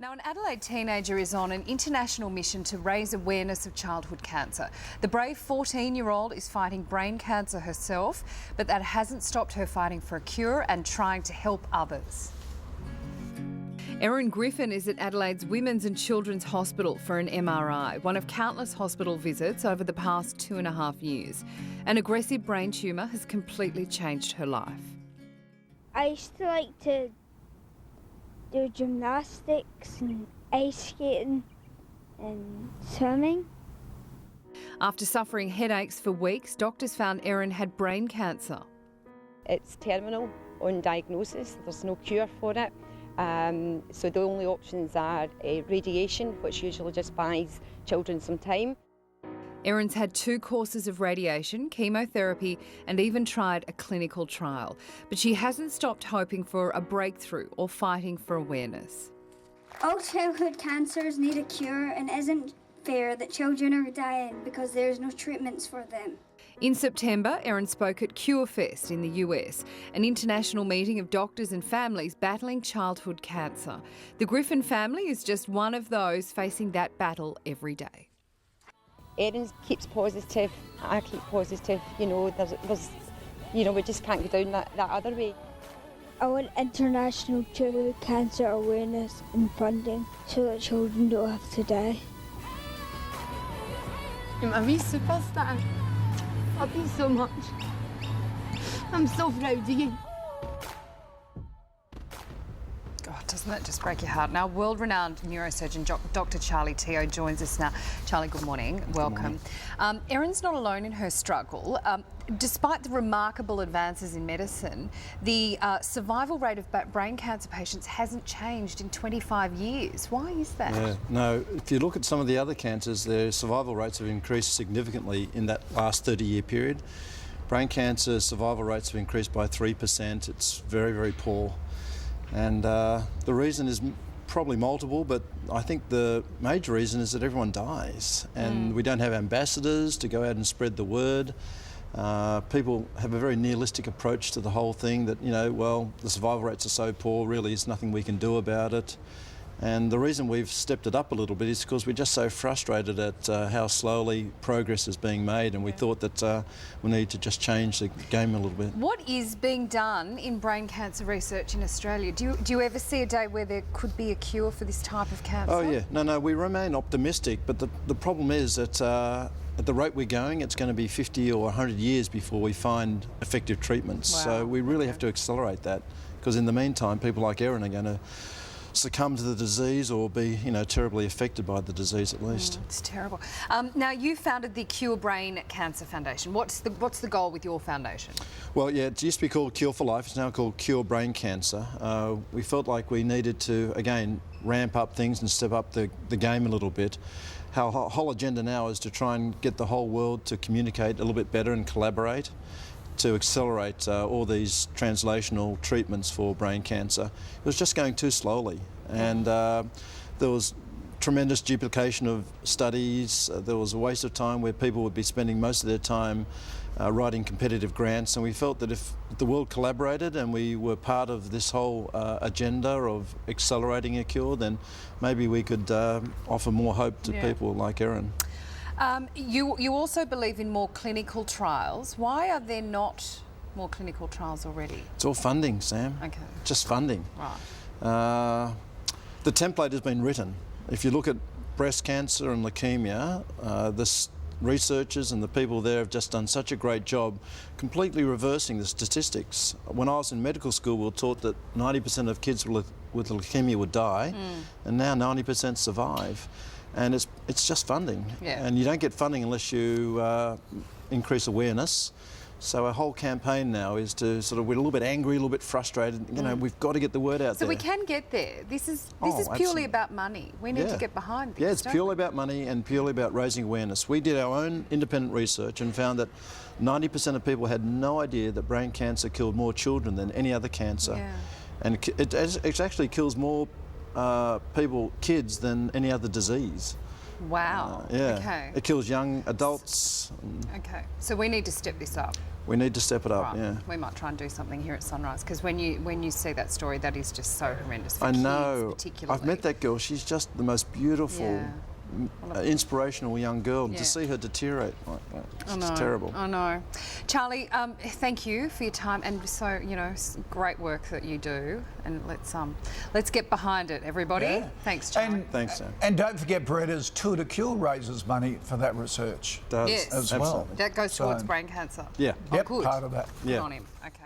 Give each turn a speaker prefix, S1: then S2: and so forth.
S1: Now, an Adelaide teenager is on an international mission to raise awareness of childhood cancer. The brave 14-year-old is fighting brain cancer herself, but that hasn't stopped her fighting for a cure and trying to help others. Erin Griffin is at Adelaide's Women's and Children's Hospital for an MRI, one of countless hospital visits over the past 2.5 years. An aggressive brain tumour has completely changed her life.
S2: I used to like to do gymnastics and ice skating and swimming.
S1: After suffering headaches for weeks, doctors found Erin had brain cancer.
S3: It's terminal on diagnosis, there's no cure for it. So the only options are radiation, which usually just buys children some time.
S1: Erin's had 2 courses of radiation, chemotherapy, and even tried a clinical trial. But she hasn't stopped hoping for a breakthrough or fighting for awareness.
S4: All childhood cancers need a cure, and it isn't fair that children are dying because there's no treatments for them.
S1: In September, Erin spoke at CureFest in the US, an international meeting of doctors and families battling childhood cancer. The Griffin family is just one of those facing that battle every day.
S3: Erin keeps positive, I keep positive, we just can't go down that other way.
S2: I want international childhood cancer awareness and funding so that children don't have to die.
S5: You're my wee superstar. Love you so much. I'm so proud of you.
S1: God, doesn't that just break your heart? Now, world-renowned neurosurgeon Dr. Charlie Teo joins us now. Charlie, good morning. Welcome. Erin's not alone in her struggle. Despite the remarkable advances in medicine, the survival rate of brain cancer patients hasn't changed in 25 years. Why is that?
S6: Yeah, no, if you look at some of the other cancers, their survival rates have increased significantly in that last 30-year period. Brain cancer survival rates have increased by 3%. It's very, very poor. And the reason is probably multiple, but I think the major reason is that everyone dies and we don't have ambassadors to go out and spread the word. People have a very nihilistic approach to the whole thing that, well, the survival rates are so poor, really there's nothing we can do about it. And the reason we've stepped it up a little bit is because we're just so frustrated at how slowly progress is being made, and we thought that we need to just change the game a little bit. What
S1: is being done in brain cancer research in Australia? Do you ever see a day where there could be a cure for this type of cancer?
S6: Oh yeah, no, we remain optimistic, but the problem is that at the rate we're going, it's going to be 50 or 100 years before we find effective treatments.
S1: Wow.
S6: So we really have to accelerate that, because in the meantime, people like Erin are going to succumb to the disease or be, terribly affected by the disease at least.
S1: It's terrible. Now, you founded the Cure Brain Cancer Foundation. What's the goal with your foundation?
S6: Well, yeah, it used to be called Cure for Life. It's now called Cure Brain Cancer. We felt like we needed to, again, ramp up things and step up the game a little bit. Our whole agenda now is to try and get the whole world to communicate a little bit better and collaborate to accelerate all these translational treatments for brain cancer. It was just going too slowly, and there was tremendous duplication of studies. There was a waste of time where people would be spending most of their time writing competitive grants, and we felt that if the world collaborated and we were part of this whole agenda of accelerating a cure, then maybe we could offer more hope to people like Erin.
S1: You also believe in more clinical trials. Why are there not more clinical trials already?
S6: It's all funding, Sam.
S1: Okay.
S6: Just funding.
S1: Right.
S6: The template has been written. If you look at breast cancer and leukemia, the researchers and the people there have just done such a great job completely reversing the statistics. When I was in medical school, we were taught that 90% of kids with leukemia would die, and now 90% survive. And it's just funding, and you don't get funding unless you increase awareness. So our whole campaign now is to we're a little bit angry, a little bit frustrated. We've got to get the word out there.
S1: So we can get there. This is purely
S6: absolutely.
S1: about money. We need to get behind this.
S6: Yeah, it's purely about money and purely about raising awareness. We did our own independent research and found that 90% of people had no idea that brain cancer killed more children than any other cancer, and it actually kills more kids than any other disease.
S1: Wow.
S6: Yeah.
S1: Okay.
S6: It kills young adults.
S1: Okay. So we need to step this up.
S6: We need to step it up.
S1: Right.
S6: Yeah.
S1: We might try and do something here at Sunrise, because when you see that story, that is just so horrendous for
S6: I
S1: kids
S6: know.
S1: particularly.
S6: I've met that girl. She's just the most beautiful,
S1: Yeah.
S6: inspirational young girl. And
S1: Yeah.
S6: to see her deteriorate like that, it's
S1: I
S6: just
S1: know,
S6: terrible.
S1: I know. Charlie, thank you for your time, and so, you know, great work that you do. And let's get behind it, everybody.
S7: Yeah.
S1: Thanks, Charlie.
S6: Thanks, Sam.
S7: And don't forget, Beretta's Tour de Cure raises money for that research
S6: Does.
S1: Yes.
S7: as well.
S6: Absolutely.
S1: That goes towards
S7: So-
S1: brain cancer.
S6: Yeah.
S1: Oh,
S7: Yep,
S1: good.
S7: part of that.
S1: Good
S6: Yeah.
S1: on him. Okay.